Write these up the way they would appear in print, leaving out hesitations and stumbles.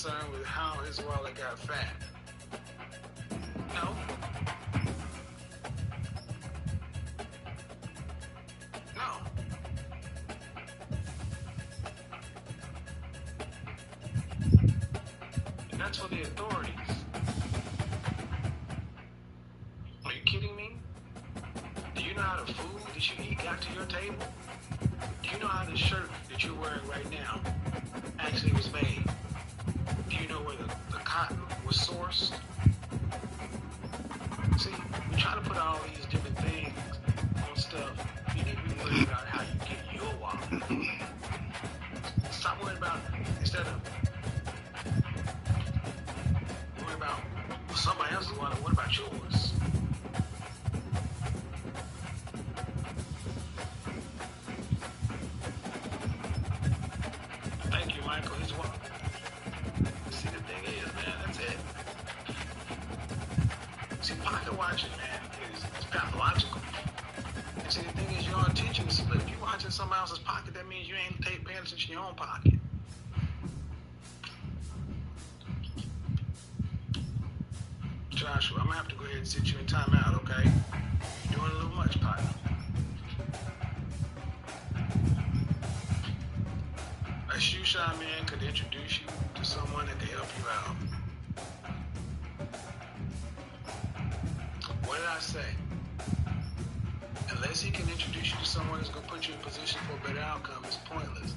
concerned with how his wallet got fat. No. No. And that's for the authorities. Are you kidding me? Do you know how the food that you eat got to your table? Do you know how the shirt that you're wearing right now actually was made? Do you know where the cotton was sourced? See, we try to put all these different things on stuff. You need to be worried about how you get your wallet. Stop worrying about, instead of worrying about somebody else's wallet, what about yours? Thank you, Michael. He's one. See, the thing is, man, that's it. See, pocket watching, man, is pathological. And see, the thing is, your attention is split. If you're watching somebody else's pocket, that means you ain't paying attention to your own pocket. Joshua, I'm gonna have to go ahead and sit you in timeout, okay? You're doing a little much, partner. A shoe shine man could introduce you to someone that can help you out. What did I say? Unless he can introduce you to someone who's going to put you in position for a better outcome, it's pointless.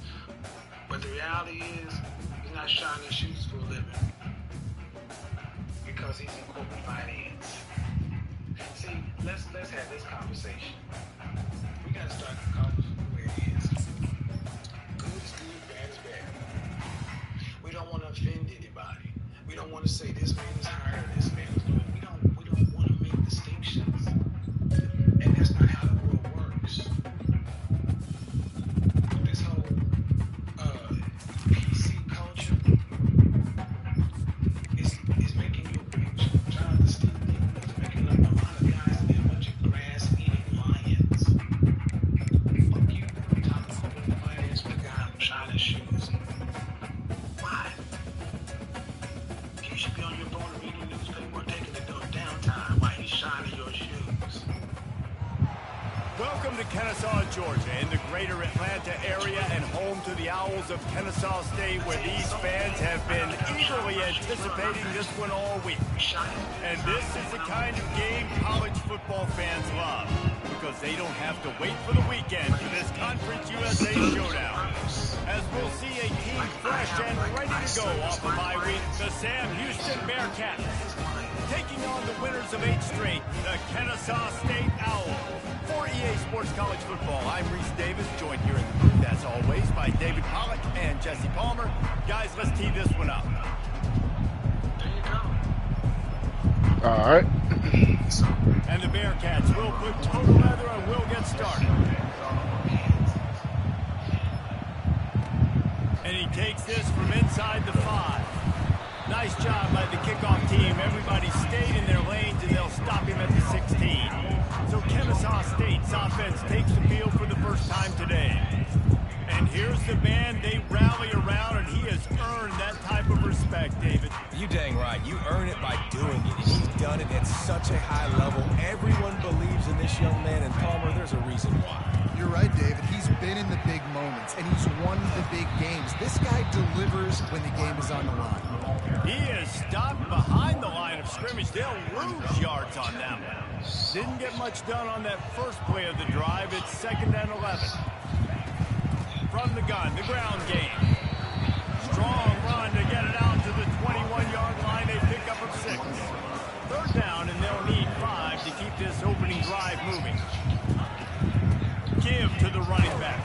But the reality is, he's not shining shoes for a living. Because he's in corporate finance. See, let's have this conversation. We got to start calling it where it is. Good is good, bad is bad. We don't want to offend anybody. We don't want to say this man is higher, this man is lower. We don't want to make distinctions. And that's not how the world works. This whole PC culture is making you rich. Dynasty is making up a lot of guys and they're a bunch of grass-eating lions. Fuck you, top of corporate finance with a guy who's shining shoes. Why? You should be on your phone and reading the newspaper or taking a downtime while he's shining your shoes. Welcome to Kennesaw, Georgia, in the greater Atlanta area and home to the Owls of Kennesaw State, where these fans have been eagerly anticipating this one all week. And this is the kind of game college football fans love, because they don't have to wait for the weekend for this Conference USA showdown. As we'll see a team fresh and ready to go off of bye week, the Sam Houston Bearcats, taking on the winners of 8 straight, the Kennesaw State Owls. For EA Sports College Football, I'm Reese Davis, joined here in the booth, as always, by David Pollock and Jesse Palmer. Guys, let's tee this one up. There you go. All right. And the Bearcats will put total leather and will get started. And he takes this from inside the 5. Nice job by the kickoff team. Everybody stayed in their lanes, and they'll stop him at the 16. So Kennesaw State's offense takes the field for the first time today. And here's the man they rally around, and he has earned that type of respect, David. You dang right. You earn it by doing it. And he's done it at such a high level. Everyone believes in this young man, and Palmer, there's a reason why. You're right, David. He's been in the big moments, and he's won the big games. This guy delivers when the game is on the line. He is stopped behind the line of scrimmage. They'll lose yards on that one. Didn't get much done on that first play of the drive. It's 2nd and 11. From the gun, the ground game. Strong run to get it out to the 21-yard line. They pick up of 6. 3rd down, and they'll need 5 to keep this opening drive moving. Give to the running back.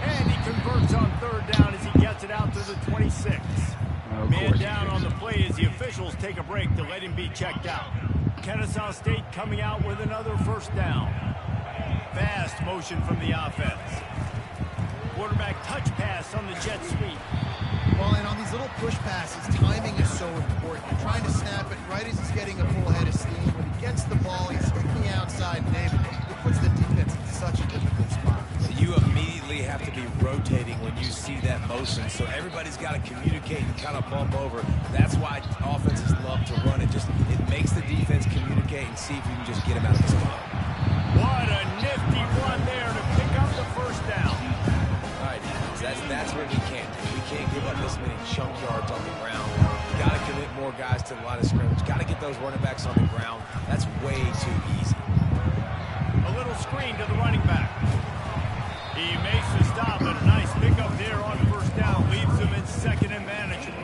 And he converts on 3rd down as he gets it out to the 26. Man down on the play as the officials take a break to let him be checked out. Kennesaw State coming out with another 1st down. Fast motion from the offense. Quarterback touch pass on the jet sweep. Well, and on these little push passes, timing is so important. You're trying to snap it right as he's getting a full head of steam. When he gets the ball, he's hitting the outside, David. It puts the defense in such a difficult spot. So you immediately have to be rotating when you see that motion. So everybody's got to communicate and kind of bump over. That's why offenses love to run it. It makes the defense communicate and see if you can just get him out of the spot. What a nifty run there to pick up the first down. All right, that's what we can't do. We can't give up this many chunk yards on the ground. Got to commit more guys to the line of scrimmage. Got to get those running backs on the ground. That's way too easy. A little screen to the running back. He makes the stop, and a nice pickup there on first down. Leaves him in second and manageable.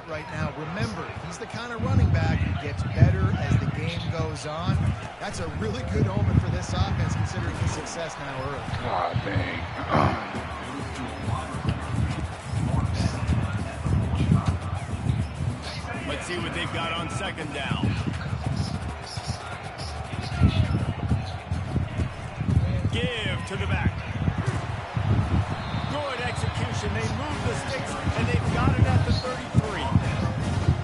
Right now, remember, he's the kind of running back who gets better as the game goes on. That's a really good omen for this offense, considering his success now early. God dang. Let's see what they've got on second down. Give to the back. Good execution. They move the sticks, and they've got it at the 33.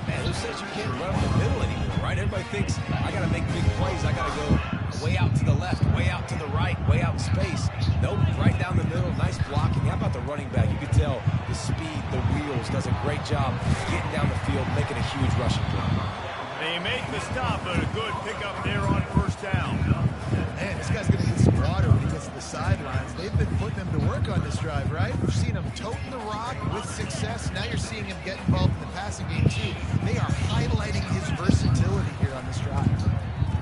Man, who says you can't run up the middle anymore, right? Everybody thinks, I got to make big plays. I got to go way out to the left, way out to the right, way out in space. Nope, right down the middle. Nice blocking. How about the running back? You can tell the speed, the wheels, does a great job getting down the field, making a huge rushing play. They make the stop, but a good pickup there on first down. Man, this guy's going to get some water when he gets to the sidelines. They've been putting him to work on this drive, right? We've seen him toting the rock with success. Now you're seeing him get involved in the passing game, too. They are highlighting his versatility here on this drive.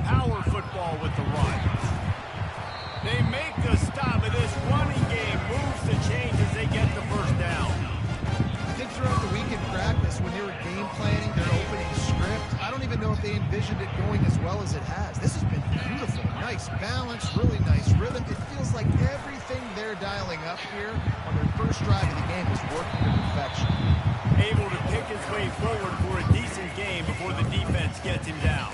Power football with the run. They make the stop, and this running game moves the chains as they get the first down. I think throughout the week in practice, when they were game planning their opening script, I don't even know if they envisioned it going as well as it has. This has been beautiful. Nice balance, really nice rhythm. It feels like everything they're dialing up here on their first drive of the game is working to perfection. Able to pick his way forward for a decent game before the defense gets him down.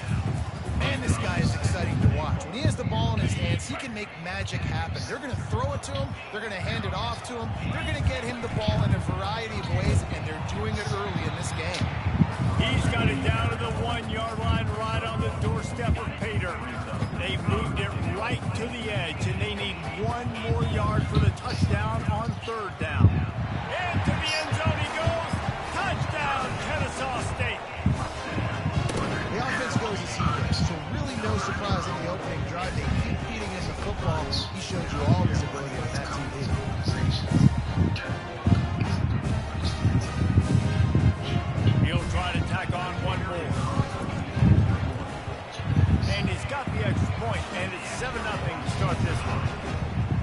Man, this guy is exciting to watch. When he has the ball in his hands, he can make magic happen. They're going to throw it to him. They're going to hand it off to him. They're going to get him the ball in a variety of ways, and they're doing it early in this game. He's got it down to the 1-yard line, right on the doorstep of Pater. They've moved it right to the edge, and they need one more yard for the touchdown on third down. Into the end zone he goes. Touchdown, Kennesaw State. The offense goes as he goes, so really no surprise in the opening drive. They keep feeding him the football. He showed you all his ability on that TV. He'll try to tack on one more. And he's got the extra point, and it's 7-0 to start this one.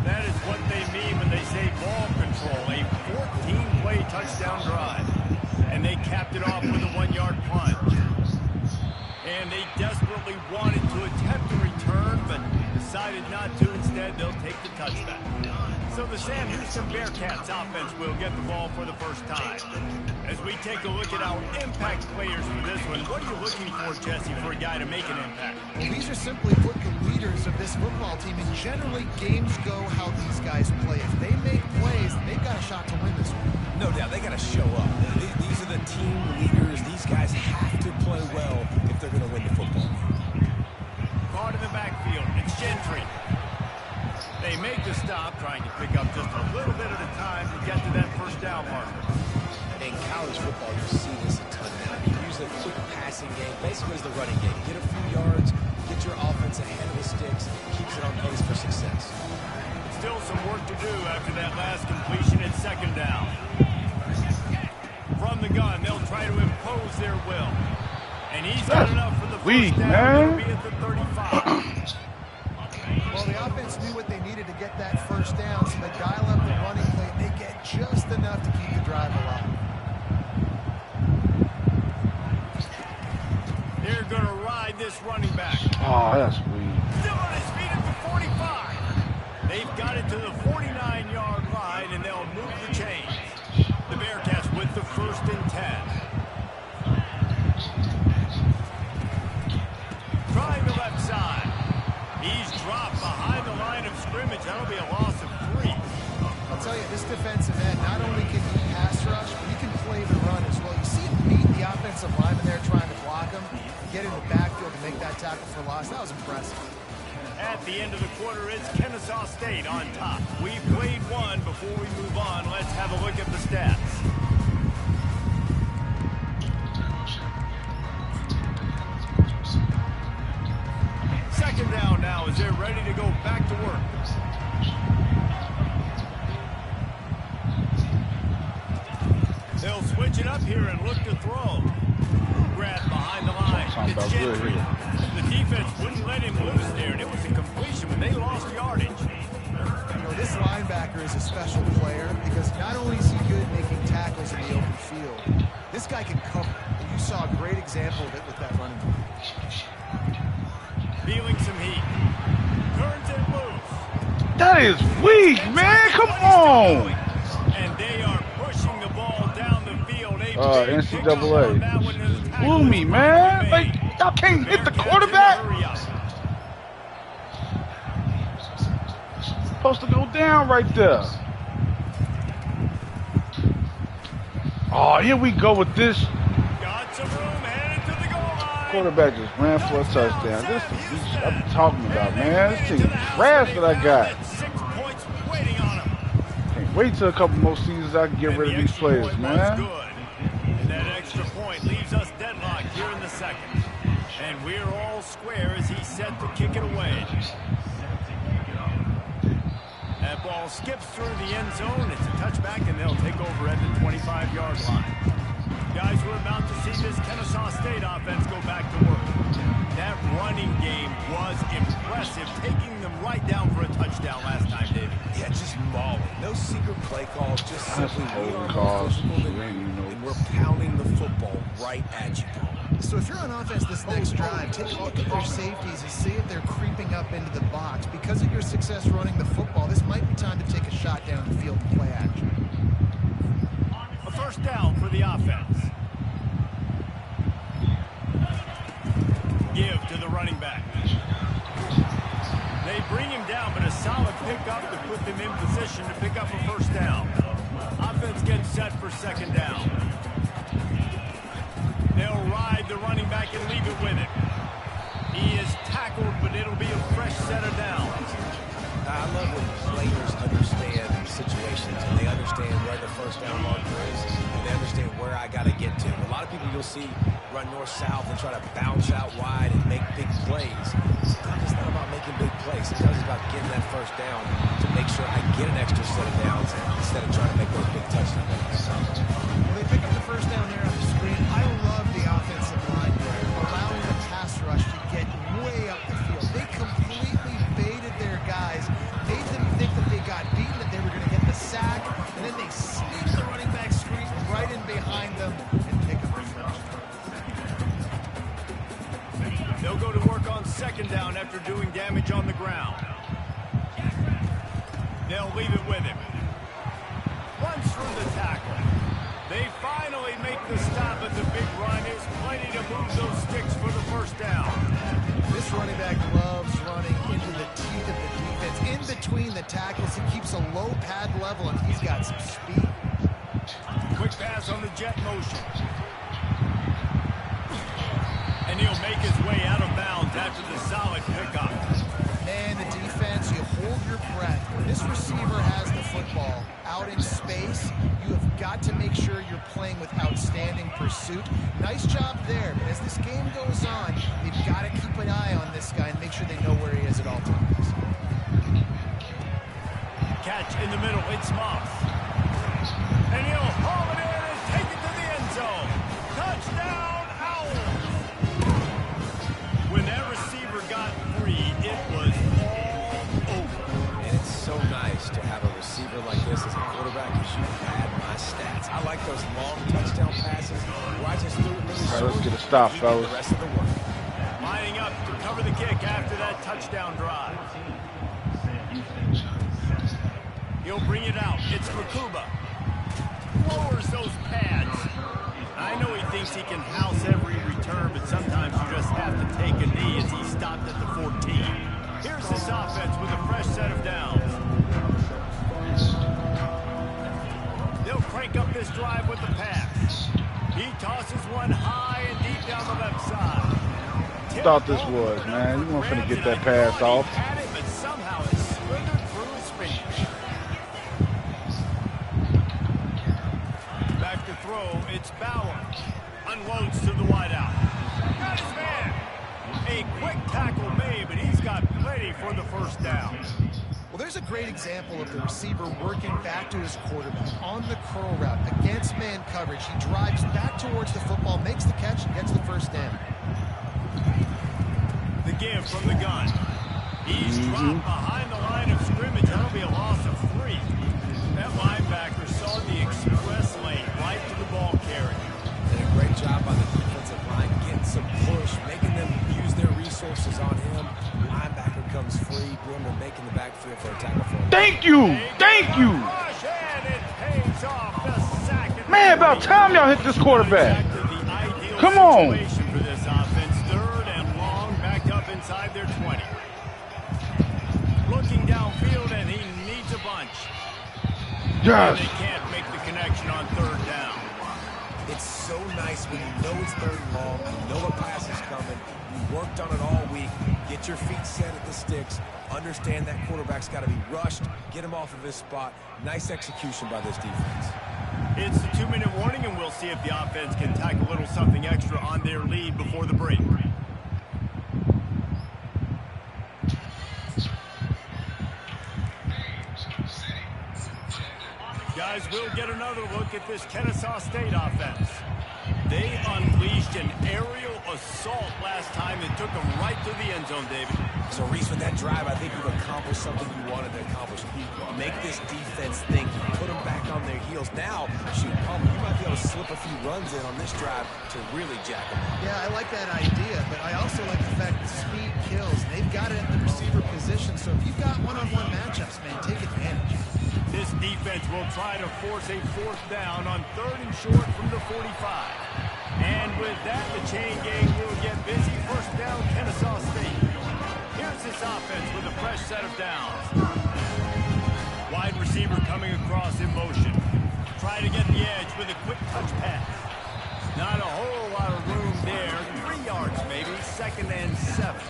That is what they mean when they say ball control, a 14-play touchdown drive. And they capped it off with a 1-yard plunge. And they desperately wanted to attempt a return, but decided not to. Instead, they'll take the touchback. So the Sam Houston Bearcats offense will get the ball for the first time. As we take a look at our impact players for this one, what are you looking for, Jesse, for a guy to make an impact? Well, these are simply put the leaders of this football team, and generally games go how these guys play. If they make plays, they've got a shot to win this one. No doubt, they got to show up. These are the team leaders. These guys have to play well if they're going to win the football game. Caught in the backfield, it's Gentry. They make the stop, trying to pick up just a little bit at a time to get to that first down marker. In college football, you see this a ton now. You use a quick passing game, basically as the running game. Get a few yards, get your offense ahead of the sticks, keeps it on pace for success. Still some work to do after that last completion at second down. From the gun, they'll try to impose their will. And he's got enough for the first down. It'll be at the 35. Well, the offense knew what they needed to get that first down, so they dial up the running play, and they get just enough to keep the drive alive. They're going to ride this this running back. Oh, that's weird. Still on his feet at the 45. They've got it to the 49-yard line, and they'll move the chains. The Bearcats with the 1st and 10. Trying the left side. He's dropped behind the line of scrimmage. That'll be a loss of 3. I'll tell you, this defensive end, not only can he pass rush, but he can play the run as well. You see him beat the offensive lineman there trying to block him, get in the backfield to make that tackle for loss. That was impressive. At the end of the quarter, it's Kennesaw State on top. We've played one. Before we move on, let's have a look at the stats. Second down now as they're ready to go back to work. They'll switch it up here and look to throw. Grab behind the line. It's Gentry. The defense wouldn't let him loose there, and it was a completion when they lost yardage. You know, this linebacker is a special player because not only is he good making tackles in the open field, this guy can cover. And you saw a great example of it with that running back. Feeling some heat. Turns it loose. That is weak, man. Come on. And they are pushing the ball down the field. NCAA. Blew me, man. Like, y'all can't hit the quarterback. Supposed to go down right there. Oh, here we go with this. Got some room headed to the goal line. Quarterback just ran for a touchdown. This is what I'm talking about, man. This team trash that I got. 6 points waiting on him. Can't wait till a couple more seasons I can get rid of these players, man. And that extra point leaves us deadlocked here in the second. And we're all square as he's set to kick it away. That ball skips through the end zone. It's a touchback, and they'll take over at the 25-yard line. Guys, we're about to see this Kennesaw State offense go back to work. That running game was impressive, taking them right down for a touchdown last time, David. Yeah, just mauling. No secret play calls, just simply we are more calls. physical than you, and we're pounding the football right at you. So if you're on offense this next drive, take a look at their safeties and see if they're creeping up into the box. Because of your success running the football, this might be time to take a shot down the field and play action. A 1st down for the offense. Give to the running back. They bring him down, but a solid pickup to put them in position to pick up a 1st down. Offense gets set for 2nd down. They'll ride the running back and leave it with him. He is tackled, but it'll be a fresh set of downs. I love when players understand situations and they understand where the 1st down marker is and they understand where I got to get to. A lot of people you'll see run north-south and try to bounce out wide and make big plays. Sometimes it's not about making big plays. Sometimes it's about getting that 1st down to make sure I get an extra set of downs instead of trying to make those big touchdowns. Well, they pick up the 1st down there on the screen. I love the offensive line there, allowing the pass rush to get way up the field. They completely baited their guys, made them think that they got beaten, that they were going to get the sack, and then they sneak the running back screen right in behind them and pick up the 1st. They'll go to work on 2nd down after doing damage on the ground. They'll leave it with him. Runs through the tackle. They finally make the stop at the big run. Is plenty to move those sticks for the 1st down. This running back loves running into the teeth of the defense. In between the tackles, he keeps a low pad level, and he's got some speed. Quick pass on the jet motion. And he'll make his way out of bounds after the solid pickup. Man, the defense, you hold your breath. When this receiver has the football out in space, you have got to make sure you're playing with outstanding pursuit. Nice job there, but as this game goes on, you've got to keep an eye on this guy and make sure they know where he is at all times. Catch in the middle, it's Moss. And he'll haul it in and take it to the end zone. Touchdown, Owls! When that receiver got free, it was all over. And it's so nice to have a receiver like this as a quarterback because you pad my stats. I like those long touchdown passes where I just do it really short. Let's get a stop, fellas. The rest of the work. Lining up for the kick after that touchdown drive. He'll bring it out. It's Makuba. Lowers those pads. I know he thinks he can house every return, but sometimes you just have to take a knee as he stopped at the 14. Here's this offense with a fresh set of downs. They'll crank up this drive with the pass. He tosses one high and deep down the left side. Thought this was, man. You weren't finna get that pass off. Had it, but somehow it slithered through his fingers. Back to throw, it's Bauer. Unloads to the wideout. Got his man. A quick tackle made, but he's got plenty for the first down. Well, there's a great example of the receiver working back to his quarterback on the curl route against man coverage. He drives back towards the football, makes the catch, and gets the first down. The give from the gun. He's dropped behind the line of scrimmage. That'll be a loss of 3. That linebacker saw the express lane right to the ball carrier. Did a great job by the defensive line, getting some push, making them use their resources on him. Linebacker comes free, Brimmer making the backfield for a tackle for him. Thank you. Thank you. Rush, and it pays off the sack. Man, about time y'all hit this quarterback. Come on. For this offense, 3rd and long, backed up inside their 20. Looking downfield, and he needs a bunch. Yes. And they can't make the connection on 3rd down. It's so nice when you know it's 3rd and long, you know a pass is coming, you worked on it all week, get your feet set at the sticks, understand that quarterback's got to be rushed, get him off of his spot. Nice execution by this defense. It's the 2-minute warning, and we'll see if the offense can tack a little something extra on their lead before the break. Guys, we'll get another look at this Kennesaw State offense. They unleashed an aerial assault last time and took them right to the end zone, David. So, Reese, with that drive, I think you've accomplished something you wanted to accomplish. Make this defense think, put them back on their heels. Now, shoot, Palmer, you might be able to slip a few runs in on this drive to really jack them up. Yeah, I like that idea, but I also like the fact that speed kills. They've got it at the receiver position, so if you've got one-on-one matchups, man, take advantage. This defense will try to force a 4th down on 3rd and short from the 45. And with that, the chain gang will get busy. 1st down, Kennesaw State. Here's this offense with a fresh set of downs. Wide receiver coming across in motion. Try to get the edge with a quick touch pass. Not a whole lot of room there. 3 yards maybe, 2nd and 7.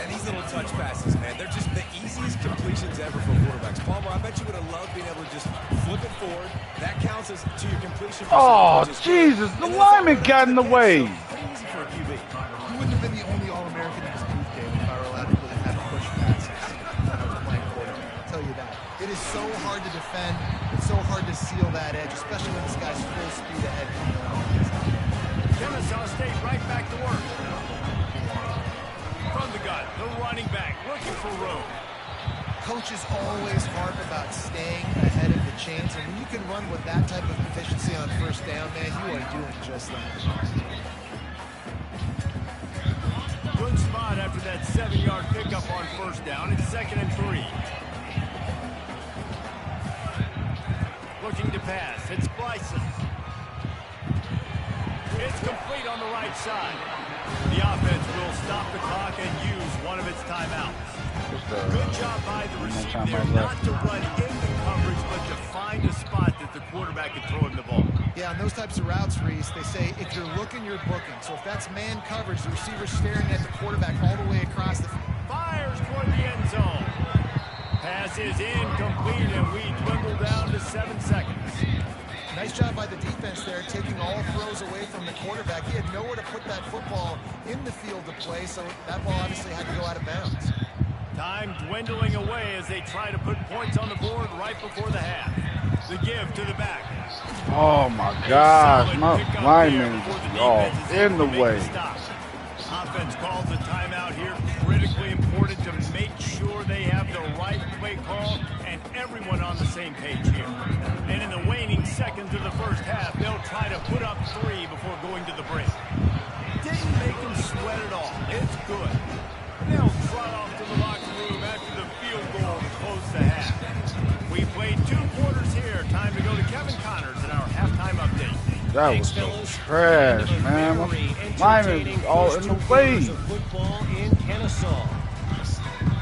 And these little touch passes, man, they're just the easiest completions ever for quarterbacks. Palmer, I bet you would have loved being able to just flip it forward. That counts as to your completion. Oh, Jesus, the lineman got in the way. Pretty easy for a QB. You wouldn't have been the only All-American in this booth game if I were allowed to really have push passes when I was playing quarterback. I'll tell you that. It is so hard to defend. It's so hard to seal that edge, especially when this guy's full speed ahead coming around. Kennesaw State right back to work. From the gun, the running back looking for room. Coaches always harp about staying ahead of the chains, and when you can run with that type of efficiency on 1st down, man, you are doing just that. Good spot after that 7-yard pickup on 1st down. It's 2nd and 3. Looking to pass. It's Blyson. It's complete on the right side. The offense will stop the clock and use one of its timeouts. Good job by the receiver there, not to run into coverage, but to find a spot that the quarterback can throw him the ball. Yeah, on those types of routes, Reese, they say if you're looking, you're booking. So if that's man coverage, the receiver's staring at the quarterback all the way across the field. Fires toward the end zone. Pass is incomplete, and we dwindle down to 7 seconds. Nice job by the defense there, taking all throws away from the quarterback. He had nowhere to put that football in the field to play, so that ball obviously had to go out of bounds. Time dwindling away as they try to put points on the board right before the half. The give to the back. Oh, my gosh. My lineman is all in the way. Offense calls a timeout here. Critically important to make sure they have the right play call and everyone on the same page here. And in the waning seconds of the 1st half, they'll try to put up 3 before going to the break. Didn't make them sweat at all. It's good. And they'll trot off to the locker room after the field goal to close the half. We played 2 quarters here. Time to go to Kevin Connors in our halftime update. That was so trash, man. Linemen was all in the way. Football in Kennesaw.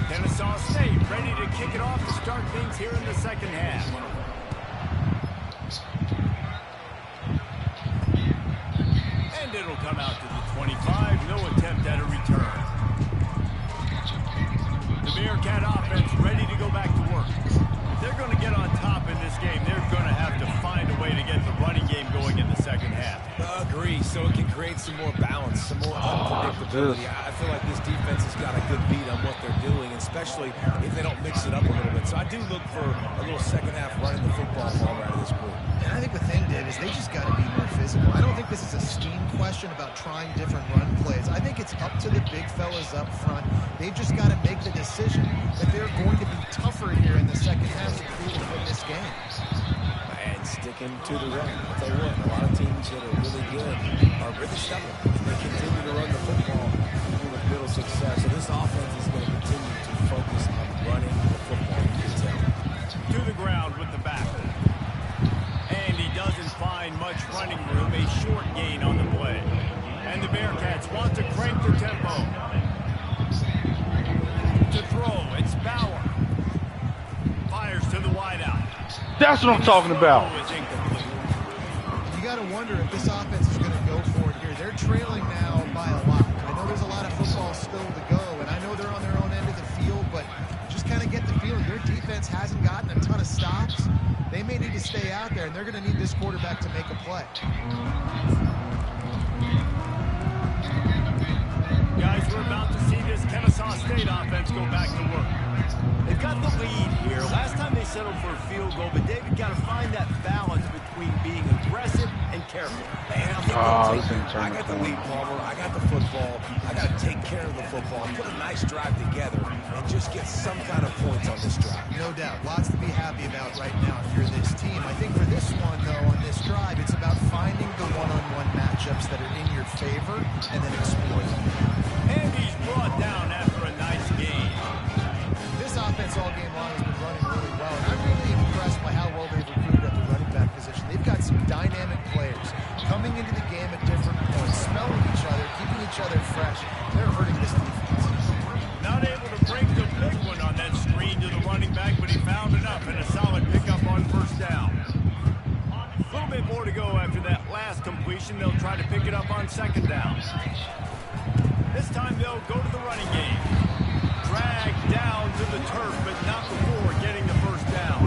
Kennesaw State ready to kick it off to start things here in the second half. And it'll come out to the 25. No attempt at a return. The Bearcat offense ready to go back to work. If they're going to get on top in this game, they're going to have to find a way to get the running game going in the second half. Agree, so it can create some more balance, some more unpredictability. I feel like this defense has got a good beat on what they're doing, especially if they don't mix it up a little bit. So I do look for a little second half running the football ball out of this group. And I think the thing, Dave, is they just got to be more physical. I don't think this is a scheme question about trying different run plays. I think it's up to the big fellas up front. They've just got to make the decision that they're going to be tougher here in the second half to win this game. And sticking to the run. I'll tell you what, a lot of teams that are really good are really stubborn. They continue to run the football even with little success. So this offense is going to continue to focus on running the football. You can tell. To the ground with the back. And he doesn't find much running room. A short gain on the play. And the Bearcats want to crank their tempo. To throw, it's Bauer. Fires to the wideout. That's what I'm talking about. You got to wonder if this offense is going to go for it here. They're trailing now by a lot. I know there's a lot of football still to go, and I know they're on their own end of the field, but just kind of get the feeling their defense hasn't gotten a ton of stops. They may need to stay out there, and they're going to need this quarterback to make a play. Guys, we're about to see this Kennesaw State offense go back to work. They've got the lead here. Last time they settled for a field goal, but David got to find that balance between being aggressive and careful. Man, I got the lead, Palmer. I got the football. I got to take care of the football, put a nice drive together, and just get some kind of points on this drive. No doubt. Lots to be happy about right now if you're this team. I think for this one, though, on this drive, it's about finding the one-on-one matchups that are in your favor and then exploiting them. And he's brought down after a nice game. This offense all game long has been running really well, and I'm really impressed by how well they've recruited at the running back position. They've got some dynamic players coming into the game at different points, smelling each other, keeping each other fresh. They're hurting this defense. Not able to break the big one on that screen to the running back, but he found enough and a solid pickup on first down. A little bit more to go after that last completion. They'll try to pick it up on second down. This time they'll go to the running game. Dragged down to the turf, but not before getting the first down.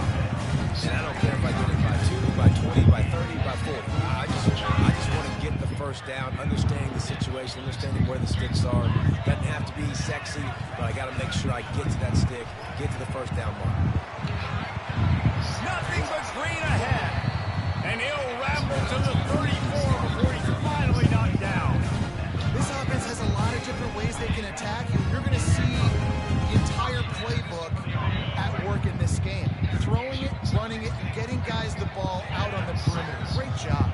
And I don't care if I get it by 2, by 20, by 30, by 40. I just want to get the first down, understanding the situation, understanding where the sticks are. Doesn't have to be sexy, but I got to make sure I get to that stick, get to the first down mark. Nothing but green ahead. And he'll ramble to the 34 before he's finally knocked down. This offense has a lot of different ways they can attack you. You're going to see the entire playbook at work in this game. Throwing it, running it, and getting guys the ball out on the perimeter. Great job.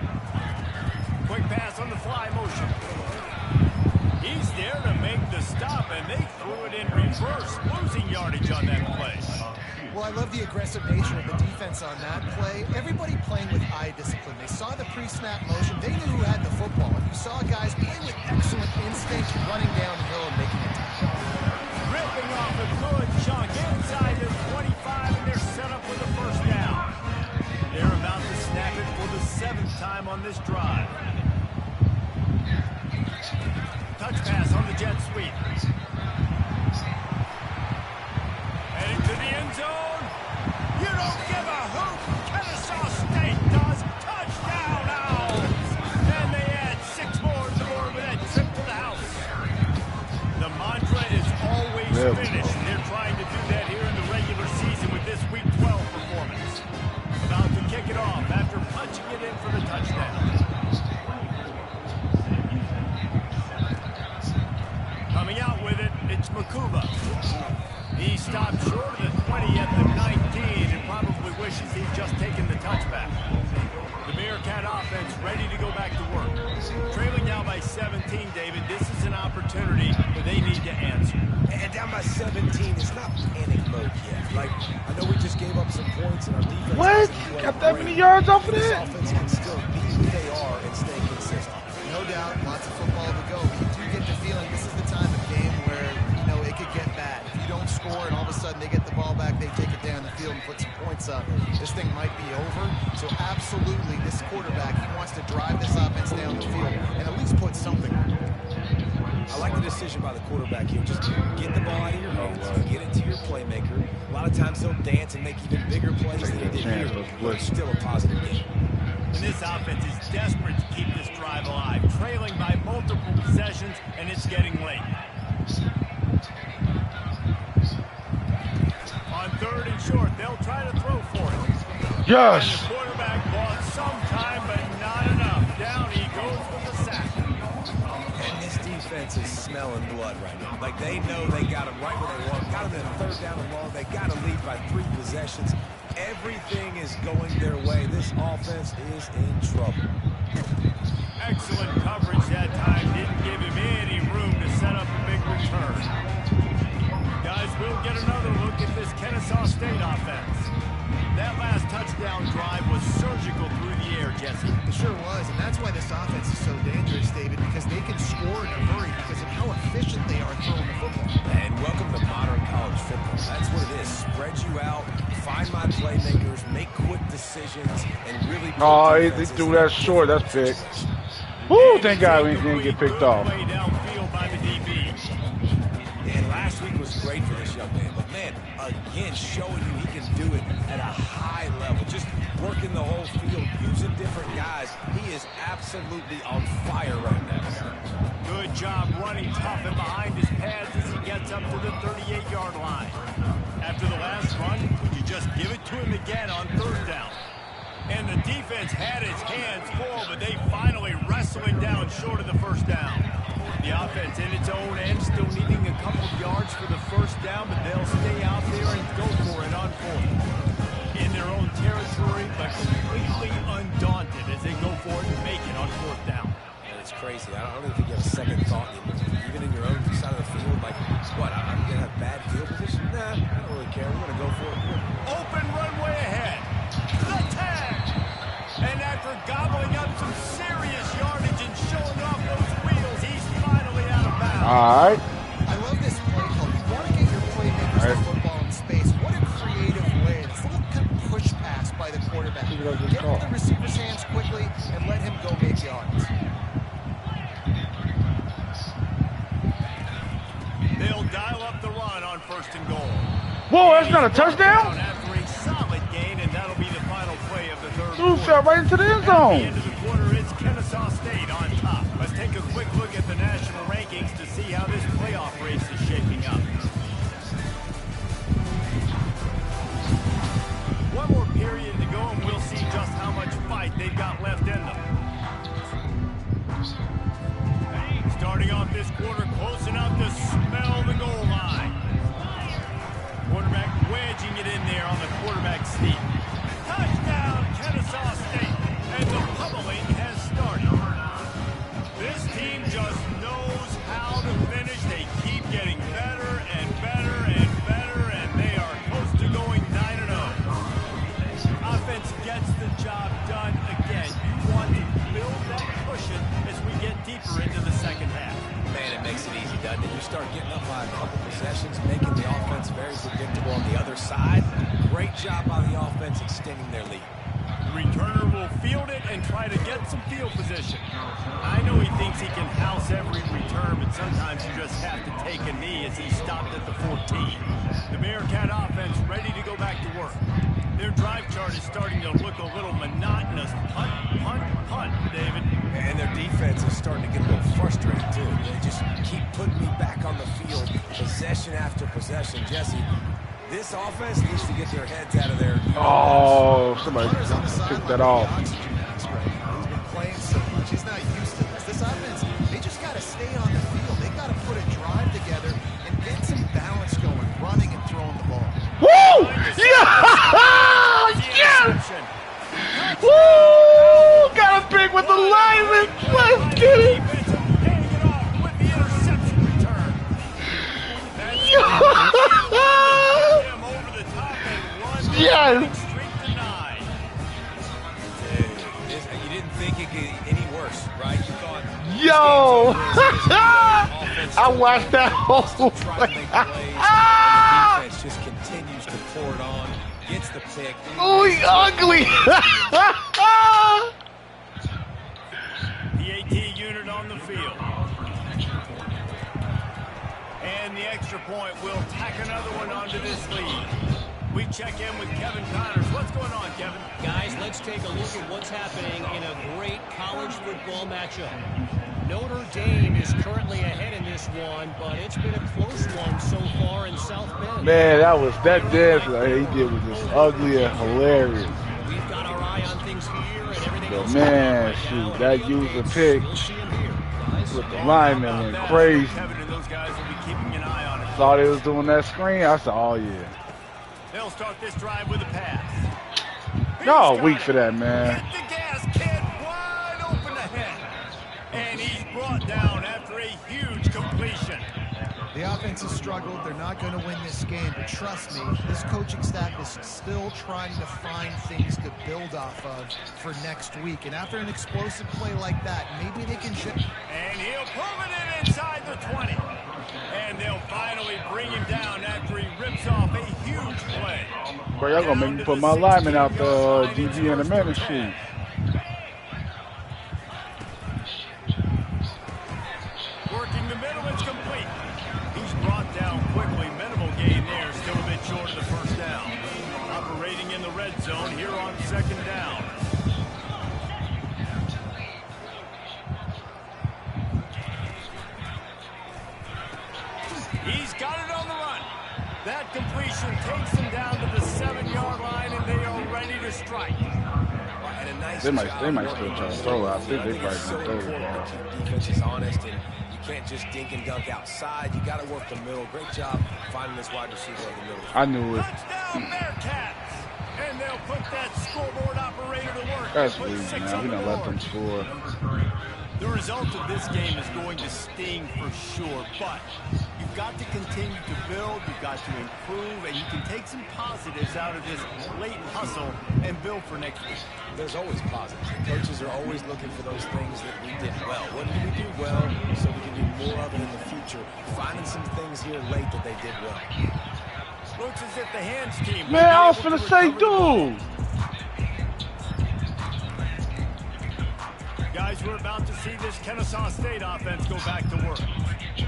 Quick pass on the fly motion. He's there to make the stop, and they threw it in reverse, losing yardage on that play. Well, I love the aggressive nature of the defense on that play. Everybody playing with eye discipline. They saw the pre-snap motion. They knew who had the football. And you saw guys playing with excellent instinct, running downhill and making a tackle. Ripping off a good chunk inside their 25, and they're set up with a first down. They're about to snap it for the 7th time on this drive. Touch pass on the jet sweep. Heading to the end zone. You don't give a hoot. Kennesaw State does. Touchdown, Owls. And they add 6 more to the board with that trip to the house. The mantra is always finish. They're trying to do that here in the regular season with this Week 12 performance. About to kick it off after punching it in for the touchdown. Like, I know we just gave up some points and our defense. What? Got that many yards off of this that? offense can still be who they are and stay consistent. No doubt, lots of football to go. But you do get the feeling this is the time of game where, it could get bad. If you don't score and all of a sudden they get the ball back, they take it down the field and put some points up, this thing might be over. So absolutely, this quarterback, he wants to drive this offense down the field and at least put something on it. I like the decision by the quarterback here. Just get the ball out of your hands, get it to your playmaker. A lot of times he'll dance and make even bigger plays than he did here, but it's still a positive game. And this offense is desperate to keep this drive alive, trailing by multiple possessions, and it's getting late. On 3rd and short, they'll try to throw for it. Yes. And the quarterback bought some time, but not enough. Down he goes with the sack. And this defense is smelling blood right now. Like, they know they got him right where they want. Got him in 3rd down and long. They got to lead by 3 possessions. Everything is going their way. This offense is in trouble. Excellent coverage that time. Didn't give him any room to set up a big return. Guys, we'll get another look at this Kennesaw State offense. That last touchdown drive was surgical through the air, Jesse. It sure was, and that's why this offense is so dangerous, David, because they can score in a hurry because of how efficient they are throwing the football. And welcome to modern college football. That's what it is. Spread you out, find my playmakers, make quick decisions, and really... Oh, they threw that short. That's big. Woo, thank God we didn't get picked off. Downfield by the DB. And last week was great for this young man. But, man, again, showing you he can do it at a high level. Just working the whole field, using different guys. He is absolutely on fire right now. Good job running tough and behind his pads as he gets up to the 38-yard line. After the last run, would you just give it to him again on 3rd down? And the defense had its hands full, but they finally wrestle him down short of the 1st down. The offense in its own end still needing a couple of yards for the 1st down, but they'll stay out there and go for it on 4th. In their own territory, but completely undaunted as they go for it and make it on 4th down. And it's crazy. I don't even think you have a second thought. Even in your own side of the field, like, what, I'm going to have bad field position? Nah, I don't really care. We're going to go for it. Open runway ahead. The tag. And after gobbling up some serious yardage and showing off those wheels, he's finally out of bounds. All right. I love this play call. You want to get your playmakers the football in space. What a creative way. This little kind of push pass by the quarterback. Get into the receiver's hands quickly and let him go make yards. They'll dial up the run on 1st and goal. Whoa, that's not a touchdown? After a solid gain, and that'll be the final play of the 3rd Dude quarter. fell right into the end At the zone. end of the quarter, it's Kennesaw State on top. Let's take a quick look at the national rankings to see how this playoff race is shaping up. One more period to go, and we'll see just how much fight they've got left in them. Starting off this quarter, close enough to smell the goal line. Quarterback wedging it in there on the quarterback sneak. Touchdown, Kennesaw State, and the pummeling has started. This team just knows how to finish. They keep getting better and better and better, and they are close to going 9-0. Offense gets the job done again. You want to build that cushion as we get deeper into the 2nd half. Man, it makes it easy, doesn't it? You start getting up by a couple possessions, making the offense very predictable on the other side. Great job by the offense extending their lead. The returner will field it and try to get some field position. I know he thinks he can house every return, but sometimes you just have to take a knee as he stopped at the 14. The Bearcat offense ready to go back to work. Their drive chart is starting to look a little monotonous. Punt, punt, punt, David. And their defense is starting to get a little frustrated, too. They just keep putting me back on the field, possession after possession. Jesse, this offense needs to get their heads out of there. Oh, somebody picked that off. He's been playing so much. He's not used to this. This offense, they just got to stay on the field. They got to put a drive together and get some balance going, running and throwing the ball. Woo! Yeah! Yes! Woo! Got a big with the lineman. Let's get it. Yes! You didn't think it could get any worse, right? You thought, yo! I watched that whole play. And the defense just continues to pour it on, gets the pick. Oh, he ugly! The AT unit on the field. And the extra point will tack another one onto this lead. We check in with Kevin Connors. What's going on, Kevin? Guys, let's take a look at what's happening in a great college football matchup. Notre Dame is currently ahead in this one, but it's been a close one so far in South Bend. Man, that dance he did was just ugly and hilarious. We've got our eye on things here and everything But else. man, shoot, that user pick We'll see him here, guys. with the lineman went crazy. Kevin and those guys will be keeping an eye on it. Saw they was doing that screen. I said, oh yeah. They'll start this drive with a pass. Y'all weak for that, man. Hit the gas, kid. Wide open ahead. And he's brought down after a huge completion. The offense has struggled. They're not going to win this game, but trust me, this coaching staff is still trying to find things to build off of for next week. And after an explosive play like that, maybe they can ship. And he'll pull it in inside the 20. And they'll finally bring him down after he rips off a huge play. Bro, y'all gonna make me put my lineman out the DB in a minute, shoot. Working the middle, it's complete. He's brought down quickly. Minimal gain there, still a bit short of the first down. Operating in the red zone here on second down. He's got it on the run. That completion takes him down to the 7-yard line, and they are ready to strike. They might still try to throw it. I think they probably so gonna throw important it. to keep defenses honest, and you can't just dink and dunk outside. You got to work the middle. Great job finding this wide receiver in the middle. I knew it. Touchdown, Bearcats! And they'll put that scoreboard operator to work. That's Put weird, 6 man. on We the don't let board. them score. The result of this game is going to sting for sure, but you've got to continue to build, you've got to improve, and you can take some positives out of this late hustle and build for next week. There's always positives. The coaches are always looking for those things that we did well. What did we do well so we can do more of it in the future? Finding some things here late that they did well. Looks as if the hands team... Man, I was finna say, dude. Guys, we're about to see this Kennesaw State offense go back to work.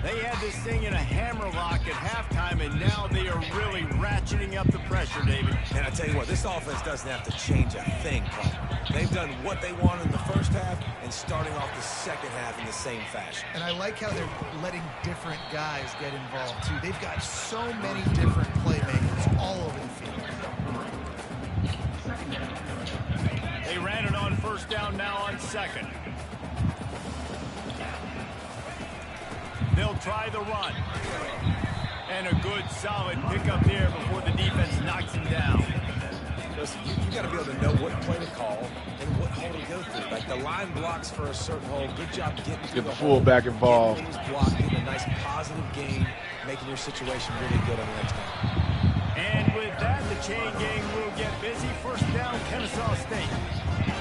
They had this thing in a hammerlock at halftime, and now they are really ratcheting up the pressure, David. And I tell you what, this offense doesn't have to change a thing, Paul. They've done what they wanted in the first half and starting off the second half in the same fashion. And I like how they're letting different guys get involved, too. They've got so many different playmakers all over the field. They ran it on first down, now on second. They'll try the run. And a good, solid pickup there before the defense knocks him down. Listen, you got to be able to know what play to call and what hole to go through. Like the line blocks for a certain hole. Good job getting through Get the fullback involved. Getting things blocked, getting a nice positive gain, making your situation really good on the next time. And with that, the chain gang will get busy. First down, Kennesaw State.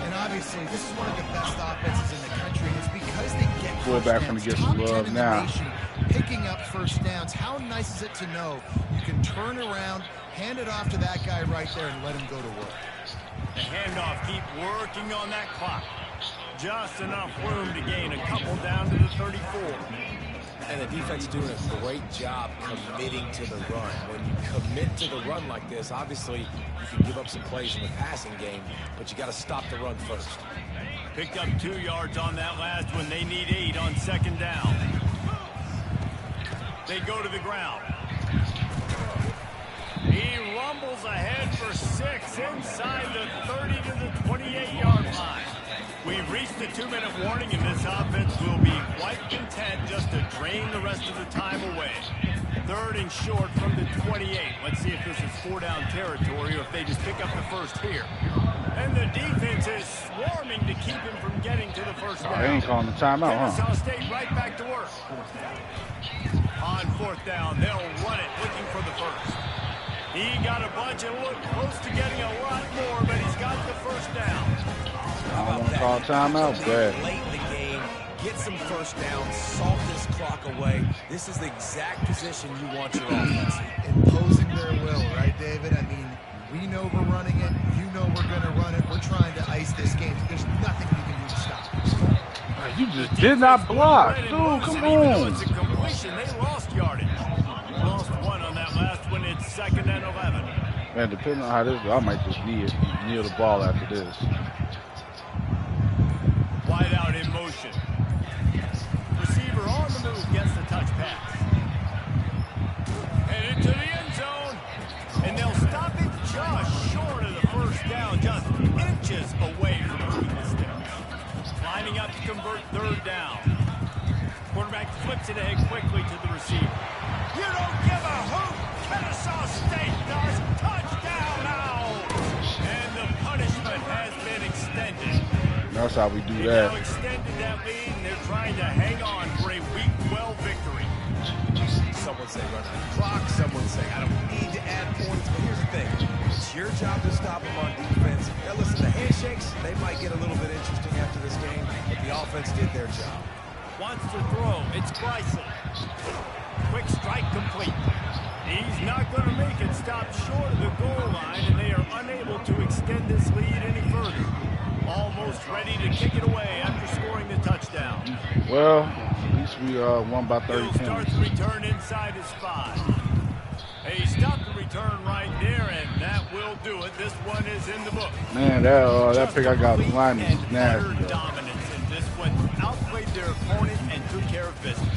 And obviously, this is one of the best offenses in the country. And it's because they get Fullback touchdowns. finna get Top some 10 love in the now. nation, picking up first downs. How nice is it to know you can turn around, hand it off to that guy right there, and let him go to work. The handoff, keep working on that clock. Just enough room to gain a couple down to the 34. And the defense doing a great job committing to the run. When you commit to the run like this, obviously you can give up some plays in the passing game, but you got to stop the run first. Picked up 2 yards on that last one. They need 8 on second down. They go to the ground. He rumbles ahead for 6 inside the 30 to the 28-yard line. We've reached the 2-minute warning, and this offense will be quite content just to drain the rest of the time away. 3rd and short from the 28. Let's see if this is 4-down territory or if they just pick up the first here. And the defense is swarming to keep him from getting to the first down. They ain't calling the timeout, Kennesaw huh? State right back to work. On 4th down, they'll run it, looking for the first. He got a bunch and looked close to getting a lot more, but he's got the first down. I don't want to call timeout, bad. Late in the game, get some first down, salt this clock away. This is the exact position you want your offense. Imposing their will, right, David? I mean, we know we're running it. You know we're going to run it. We're trying to ice this game. There's nothing you can do to stop it. You just did not block. Dude, come on. It's a completion. They lost yardage. Lost one on that last one. It's 2nd and 11. Man, depending on how this goes, I might just kneel the ball after this. Wide out in motion. Receiver on the move gets the touch pass. Headed to the end zone. And they'll stop it just short of the first down, just inches away from moving the sticks. Lining up to convert 3rd down. Quarterback flips it ahead quickly to the receiver. You don't give a hoot. Kennesaw State does. Touchdown now. And the punishment has been extended. That's how we do They that. now extended that lead, and they're trying to hang on for a Week 12 victory. Someone say run out the clock. Someone say I don't need to add points. But here's the thing. It's your job to stop them on defense. Now listen, the handshakes, they might get a little bit interesting after this game, but the offense did their job. Wants to throw. It's Bryson. Quick strike complete. He's not going to make it. Stop short of the goal line, and they are unable to extend this lead any further. Almost ready to kick it away after scoring the touchdown. Well, at least we won by 30 He'll start points. the return inside his 5. He stopped the return right there, and that will do it. This one is in the book. Man, that pick I got the line is And utter nasty. dominance in this one. Outplayed their opponent and took care of business.